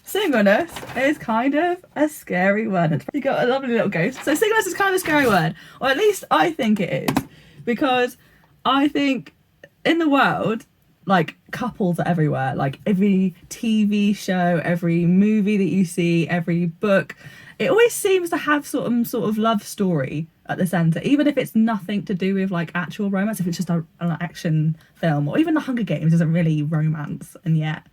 Singleness is kind of a scary word. You got a lovely little ghost. So singleness is kind of a scary word, or at least I think it is, because I think in the world, like, couples are everywhere. Like, every TV show, every movie that you see, every book, it always seems to have some sort of love story at the centre, even if it's nothing to do with like actual romance. If it's just an action film, or even The Hunger Games isn't really romance, and yet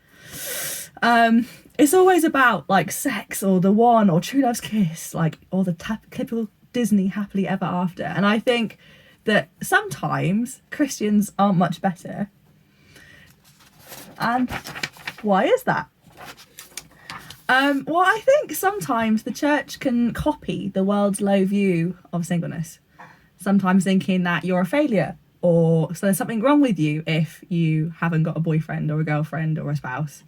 it's always about like sex, or the one, or true love's kiss, like, or the typical Disney happily ever after. And I think that sometimes Christians aren't much better. And why is that? Well, I think sometimes the church can copy the world's low view of singleness, sometimes thinking that you're a failure, or so there's something wrong with you if you haven't got a boyfriend or a girlfriend or a spouse.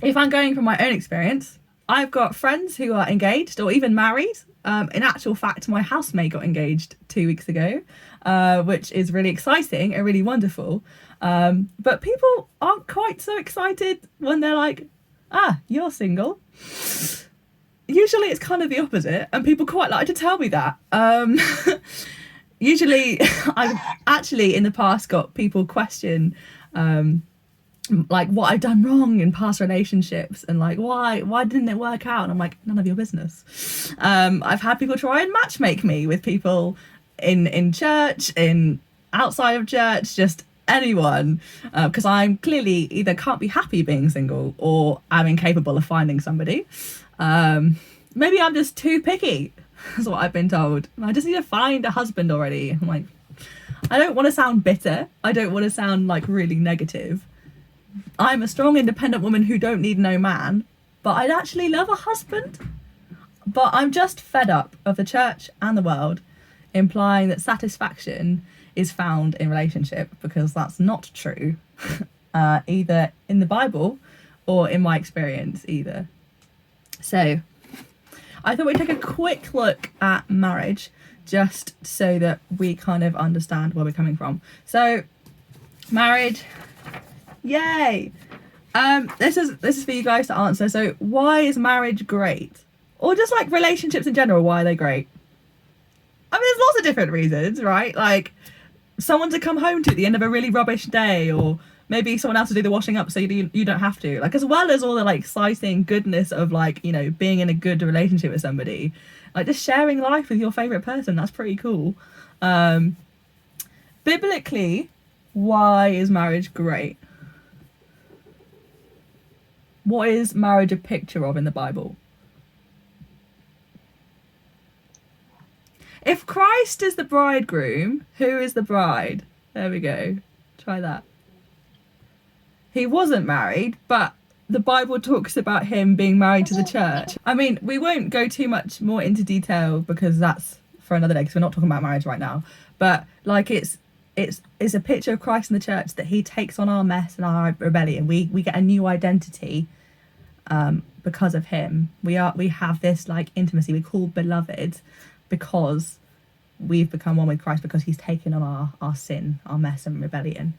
If I'm going from my own experience, I've got friends who are engaged or even married. In actual fact, my housemate got engaged 2 weeks ago, which is really exciting and really wonderful. But people aren't quite so excited when they're like, you're single. Usually it's kind of the opposite, and people quite like to tell me that. Usually I've actually in the past got people question like what I've done wrong in past relationships, and like why didn't it work out, and I'm like, none of your business. I've had people try and matchmake me with people in church, in outside of church, just anyone, because I'm clearly either can't be happy being single, or I'm incapable of finding somebody. Maybe I'm just too picky, is what I've been told. I just need to find a husband already. I'm like, I don't want to sound bitter, I don't want to sound like really negative. I'm a strong independent woman who don't need no man, but I'd actually love a husband. But I'm just fed up of the church and the world implying that satisfaction is found in relationship, because that's not true, either in the Bible or in my experience either. So I thought we'd take a quick look at marriage, just so that we kind of understand where we're coming from. So marriage, yay. This is for you guys to answer. So why is marriage great? Or just like relationships in general, why are they great? I mean, there's lots of different reasons, right? Like someone to come home to at the end of a really rubbish day, or maybe someone else to do the washing up so you don't have to. Like, as well as all the like exciting goodness of like, you know, being in a good relationship with somebody, like just sharing life with your favourite person, that's pretty cool. Biblically, why is marriage great? What is marriage a picture of in the Bible? If Christ is the bridegroom, who is the bride? There we go. Try that. He wasn't married, but the Bible talks about him being married to the church. I mean, we won't go too much more into detail because that's for another day, because we're not talking about marriage right now. But like it's a picture of Christ in the church, that he takes on our mess and our rebellion. We get a new identity because of him. We have this like intimacy we call beloved, because we've become one with Christ, because he's taken on our sin, our mess and rebellion.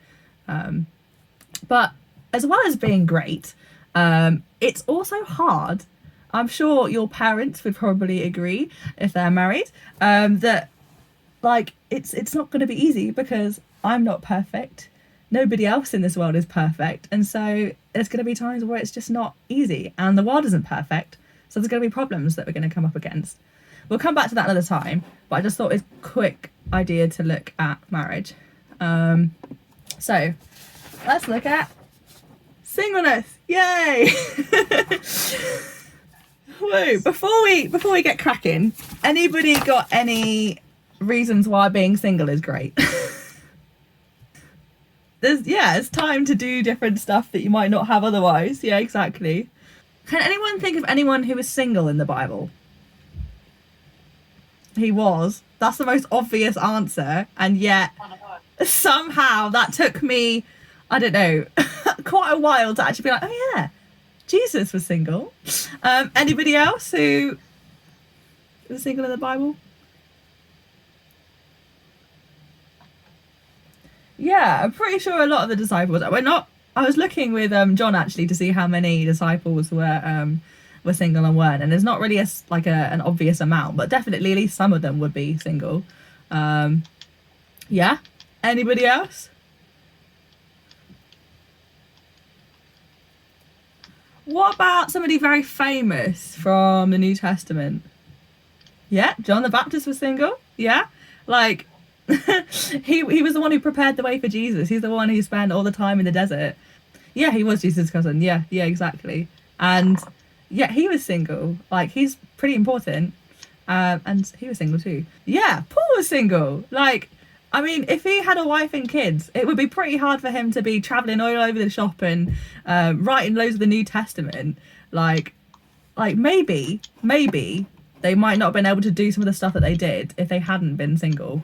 But as well as being great, it's also hard. I'm sure your parents would probably agree, if they're married, that like it's not going to be easy, because I'm not perfect. Nobody else in this world is perfect. And so there's going to be times where it's just not easy, and the world isn't perfect. So there's going to be problems that we're going to come up against. We'll come back to that another time, but I just thought it's a quick idea to look at marriage. So let's look at singleness. Yay! Woo! Before we get cracking, anybody got any reasons why being single is great? It's time to do different stuff that you might not have otherwise. Yeah, exactly. Can anyone think of anyone who was single in the Bible? He was. That's the most obvious answer, and yet somehow that took me, I don't know, quite a while to actually be like, oh yeah, Jesus was single. Anybody else who was single in the Bible? Yeah, I'm pretty sure a lot of the disciples. I was looking with John actually to see how many disciples were single and weren't, and there's not really an obvious amount, but definitely at least some of them would be single. Yeah. Anybody else? What about somebody very famous from the New Testament? Yeah, John the Baptist was single. Yeah, like he was the one who prepared the way for Jesus. He's the one who spent all the time in the desert. Yeah, he was Jesus' cousin. Yeah, exactly. And yeah, he was single. Like, he's pretty important. And he was single too. Yeah, Paul was single. Like, I mean, if he had a wife and kids, it would be pretty hard for him to be traveling all over the shop and writing loads of the New Testament. Like maybe they might not have been able to do some of the stuff that they did if they hadn't been single.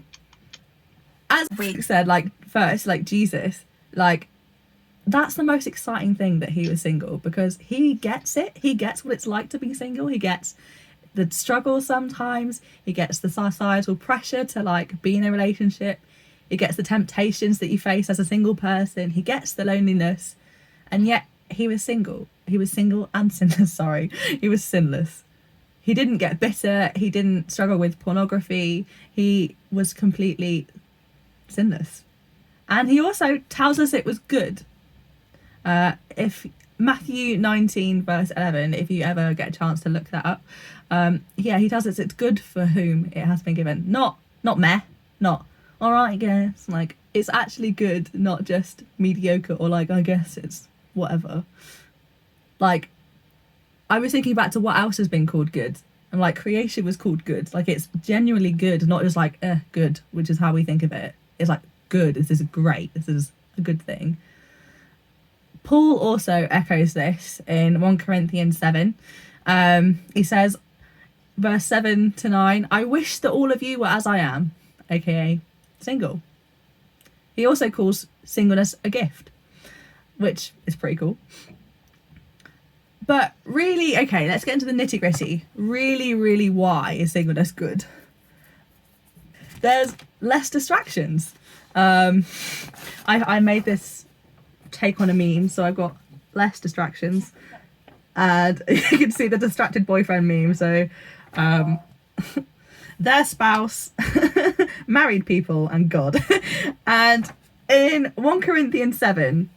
As we said, like, first, like, Jesus, like, that's the most exciting thing, that he was single, because he gets it. He gets what it's like to be single. He gets the struggle sometimes. He gets the societal pressure to, like, be in a relationship. He gets the temptations that you face as a single person. He gets the loneliness. And yet he was single. He was single and sinless, sorry. He was sinless. He didn't get bitter. He didn't struggle with pornography. He was completely sinless. And he also tells us it was good. If Matthew 19 verse 11, if you ever get a chance to look that up, he tells us it's good for whom it has been given. Not meh, not all right, I guess. Like, it's actually good, not just mediocre or like, I guess it's whatever. Like, I was thinking back to what else has been called good. And like, creation was called good. Like, it's genuinely good, not just like good, which is how we think of it. It's like, good, this is great, this is a good thing. Paul also echoes this in 1 Corinthians 7. He says, verse 7 to 9, I wish that all of you were as I am, aka single. He also calls singleness a gift, which is pretty cool. But really, okay, let's get into the nitty gritty. Really, why is singleness good? There's less distractions. I made this take on a meme, so I've got less distractions. And you can see the distracted boyfriend meme. So their spouse, married people, and God. And in 1 Corinthians 7,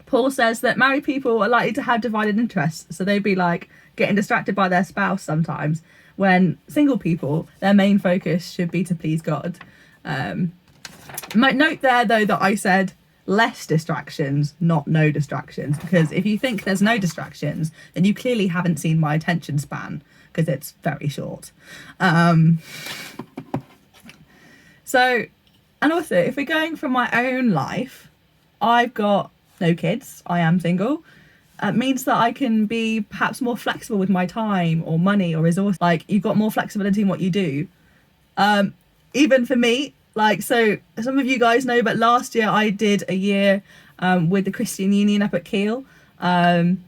Paul says that married people are likely to have divided interests. So they'd be like getting distracted by their spouse sometimes, when single people, their main focus should be to please God. Might note there, though, that I said less distractions, not no distractions, because if you think there's no distractions, then you clearly haven't seen my attention span, because it's very short. So, and also, if we're going from my own life, I've got no kids, I am single. It means that I can be perhaps more flexible with my time or money or resource. Like, you've got more flexibility in what you do. Even for me, like, so some of you guys know, but last year I did a year with the Christian Union up at Kiel. And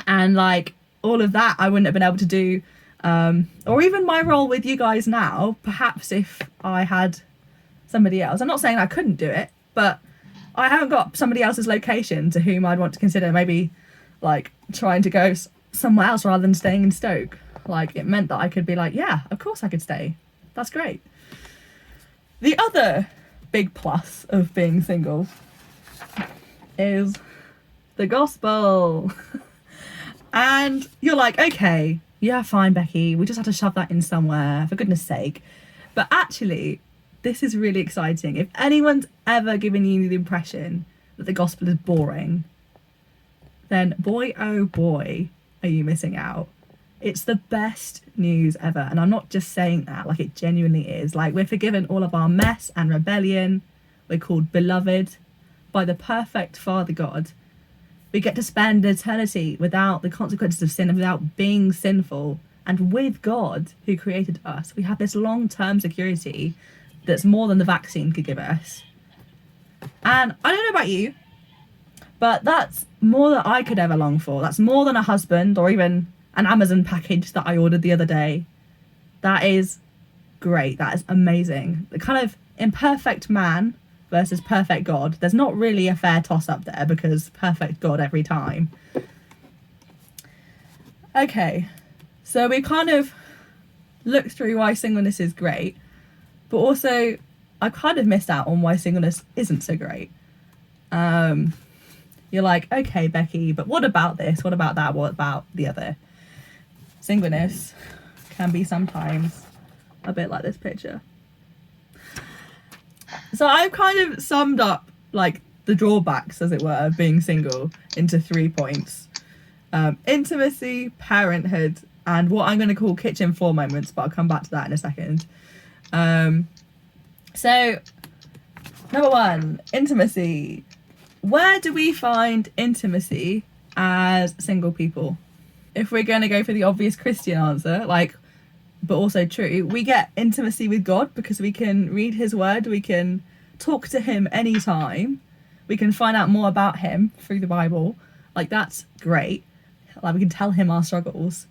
like, all of that I wouldn't have been able to do. Or even my role with you guys now, perhaps if I had somebody else. I'm not saying I couldn't do it, but I haven't got somebody else's location to whom I'd want to consider maybe like trying to go somewhere else rather than staying in Stoke. Like, it meant that I could be like, yeah, of course I could stay. That's great. The other big plus of being single is the gospel. And you're like, okay, yeah, fine, Becky, we just have to shove that in somewhere, for goodness sake. But actually, this is really exciting. If anyone's ever given you the impression that the gospel is boring, then boy, oh boy, are you missing out. It's the best news ever. And I'm not just saying that, like, it genuinely is. Like, we're forgiven all of our mess and rebellion. We're called beloved by the perfect Father God. We get to spend eternity without the consequences of sin and without being sinful. And with God, who created us, we have this long-term security that's more than the vaccine could give us. And I don't know about you, but that's more than I could ever long for. That's more than a husband or even an Amazon package that I ordered the other day. That is great. That is amazing. The kind of imperfect man versus perfect God. There's not really a fair toss-up there because perfect God every time. Okay, so we kind of looked through why singleness is great, but also I kind of missed out on why singleness isn't so great. You're like, okay, Becky, but what about this? What about that? What about the other? Singleness can be sometimes a bit like this picture. So I've kind of summed up like the drawbacks, as it were, of being single into 3 points. Intimacy, parenthood, and what I'm going to call kitchen floor moments, but I'll come back to that in a second. So, number 1, intimacy. Where do we find intimacy as single people? If we're going to go for the obvious Christian answer, like, but also true, we get intimacy with God because we can read his word, we can talk to him anytime, we can find out more about him through the Bible. Like, that's great. Like, we can tell him our struggles.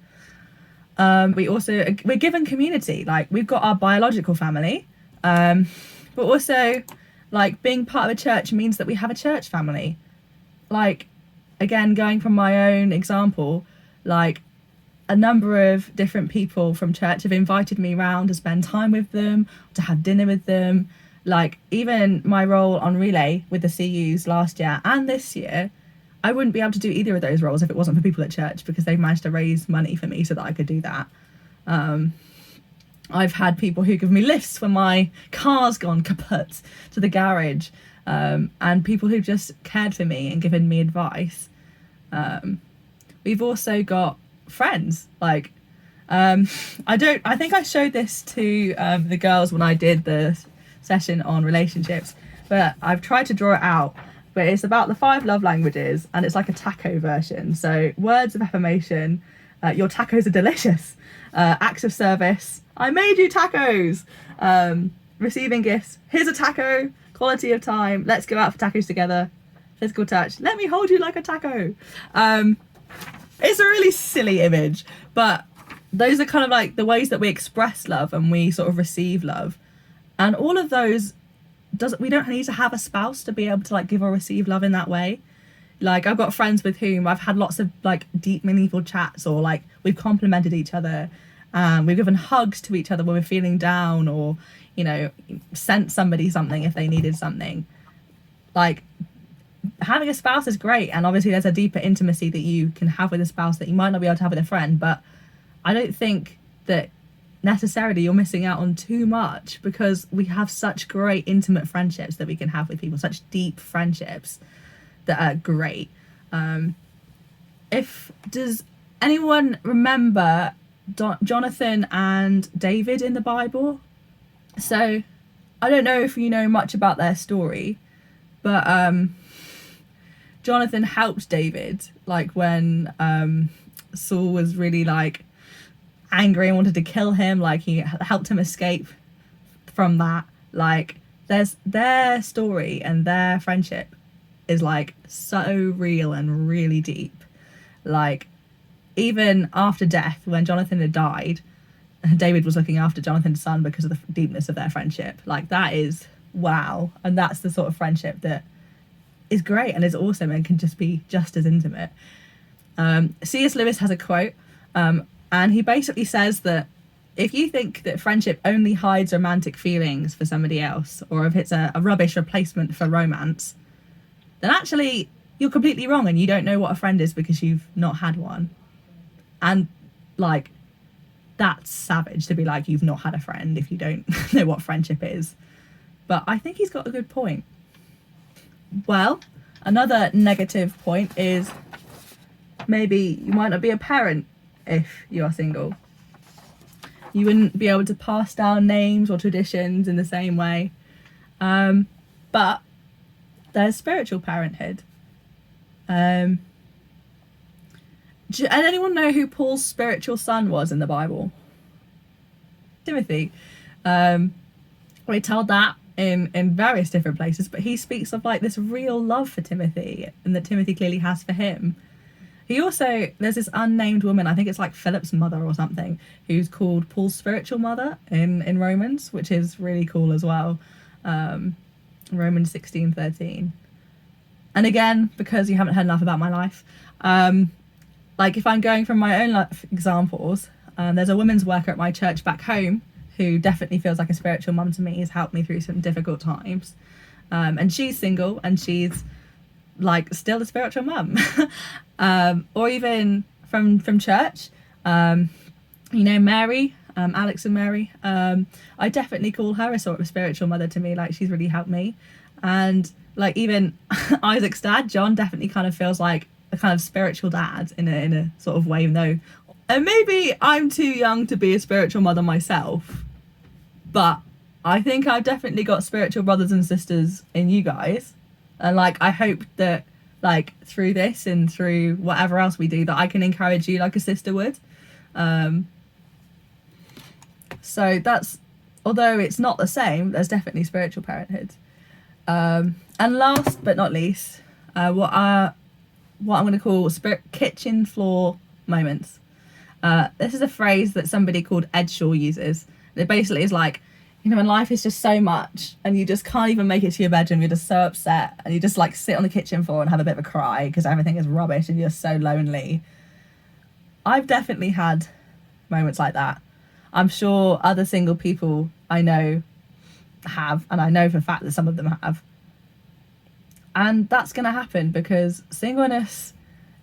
We're given community. Like, we've got our biological family, but also, like, being part of a church means that we have a church family. Like, again, going from my own example, like, a number of different people from church have invited me round to spend time with them, to have dinner with them. Like, even my role on Relay with the CUs last year and this year, I wouldn't be able to do either of those roles if it wasn't for people at church, because they've managed to raise money for me so that I could do that. I've had people who give me lifts when my car's gone kaput to the garage, and people who've just cared for me and given me advice. We've also got friends. Like, I think I showed this to the girls when I did the session on relationships, but I've tried to draw it out. But it's about the 5 love languages, and it's like a taco version. So, words of affirmation, your tacos are delicious. Acts of service, I made you tacos. Receiving gifts, here's a taco. Quality of time, let's go out for tacos together. Physical touch, let me hold you like a taco. It's a really silly image, but those are kind of like the ways that we express love and we sort of receive love. And all of those, we don't need to have a spouse to be able to like give or receive love in that way. Like, I've got friends with whom I've had lots of like deep, meaningful chats, or like we've complimented each other. We've given hugs to each other when we're feeling down, or, you know, sent somebody something if they needed something. Like, having a spouse is great, and obviously there's a deeper intimacy that you can have with a spouse that you might not be able to have with a friend, but I don't think that necessarily you're missing out on too much, because we have such great intimate friendships that we can have with people, such deep friendships that are great. Does anyone remember Jonathan and David in the Bible? So I don't know if you know much about their story, but Jonathan helped David, like, when Saul was really like angry and wanted to kill him. Like, he helped him escape from that. Like, there's their story and their friendship is like so real and really deep. Like, even after death, when Jonathan had died, David was looking after Jonathan's son because of the deepness of their friendship. Like, that is wow. And that's the sort of friendship that is great and is awesome and can just be just as intimate. C.S. Lewis has a quote, and he basically says that if you think that friendship only hides romantic feelings for somebody else, or if it's a rubbish replacement for romance, then actually you're completely wrong and you don't know what a friend is because you've not had one. And, like, that's savage to be like, you've not had a friend if you don't know what friendship is. But I think he's got a good point. Well, another negative point is maybe you might not be a parent if you are single. You wouldn't be able to pass down names or traditions in the same way. But there's spiritual parenthood. And anyone know who Paul's spiritual son was in the Bible? Timothy. We're told that in various different places, but he speaks of like this real love for Timothy, and that Timothy clearly has for him. He also, there's this unnamed woman, I think it's like Philip's mother or something, who's called Paul's spiritual mother in Romans, which is really cool as well. Romans 16:13. And again, because you haven't heard enough about my life, like if I'm going from my own life examples, there's a women's worker at my church back home who definitely feels like a spiritual mum to me. Has helped me through some difficult times, and she's single and she's like still a spiritual mum. Or even from church, you know, Mary, Alex and Mary, I definitely call her a sort of spiritual mother to me. Like she's really helped me. And like even Isaac's dad, John, definitely kind of feels like a kind of spiritual dad in a sort of way, even though, and maybe I'm too young to be a spiritual mother myself, but I think I've definitely got spiritual brothers and sisters in you guys. And like I hope that like through this and through whatever else we do, that I can encourage you like a sister would. So that's, although it's not the same, there's definitely spiritual parenthood. And last but not least, what I'm going to call kitchen floor moments. This is a phrase that somebody called Ed Shaw uses. It basically is like, you know, when life is just so much and you just can't even make it to your bedroom, you're just so upset and you just like sit on the kitchen floor and have a bit of a cry because everything is rubbish and you're so lonely. I've definitely had moments like that. I'm sure other single people I know have, and I know for a fact that some of them have. And that's going to happen because singleness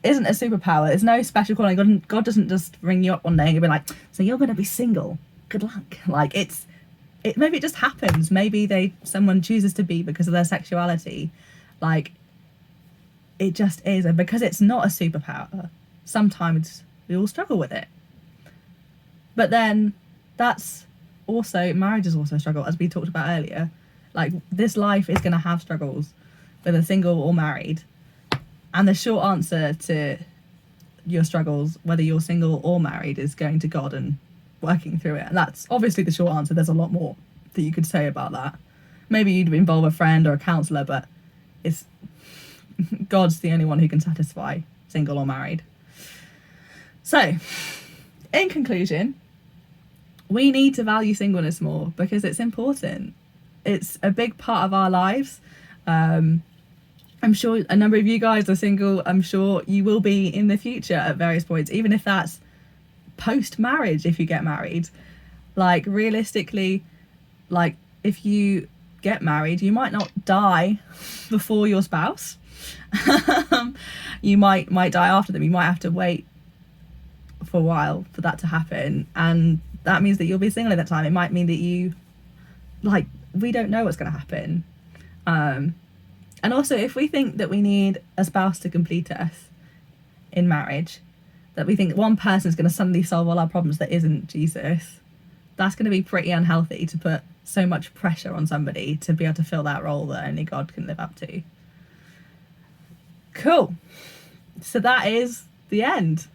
isn't a superpower. It's no special calling. God doesn't just ring you up one day and be like, so you're going to be single. Good luck. Like maybe it just happens. Maybe someone chooses to be because of their sexuality. Like it just is. And because it's not a superpower, sometimes we all struggle with it. But then that's also, marriage is also a struggle, as we talked about earlier. Like this life is going to have struggles, whether single or married. And the short answer to your struggles, whether you're single or married, is going to God and working through it. And that's obviously the short answer. There's a lot more that you could say about that. Maybe you'd involve a friend or a counsellor, but it's God's the only one who can satisfy, single or married. So, in conclusion, we need to value singleness more because it's important. It's a big part of our lives. I'm sure a number of you guys are single. I'm sure you will be in the future at various points, even if that's post-marriage, if you get married. Like realistically, like if you get married, you might not die before your spouse. You might die after them. You might have to wait for a while for that to happen, and that means that you'll be single at that time. It might mean that you, like, we don't know what's going to happen. And also, if we think that we need a spouse to complete us in marriage, that we think one person is going to suddenly solve all our problems that isn't Jesus, that's going to be pretty unhealthy to put so much pressure on somebody to be able to fill that role that only God can live up to. Cool. So that is the end.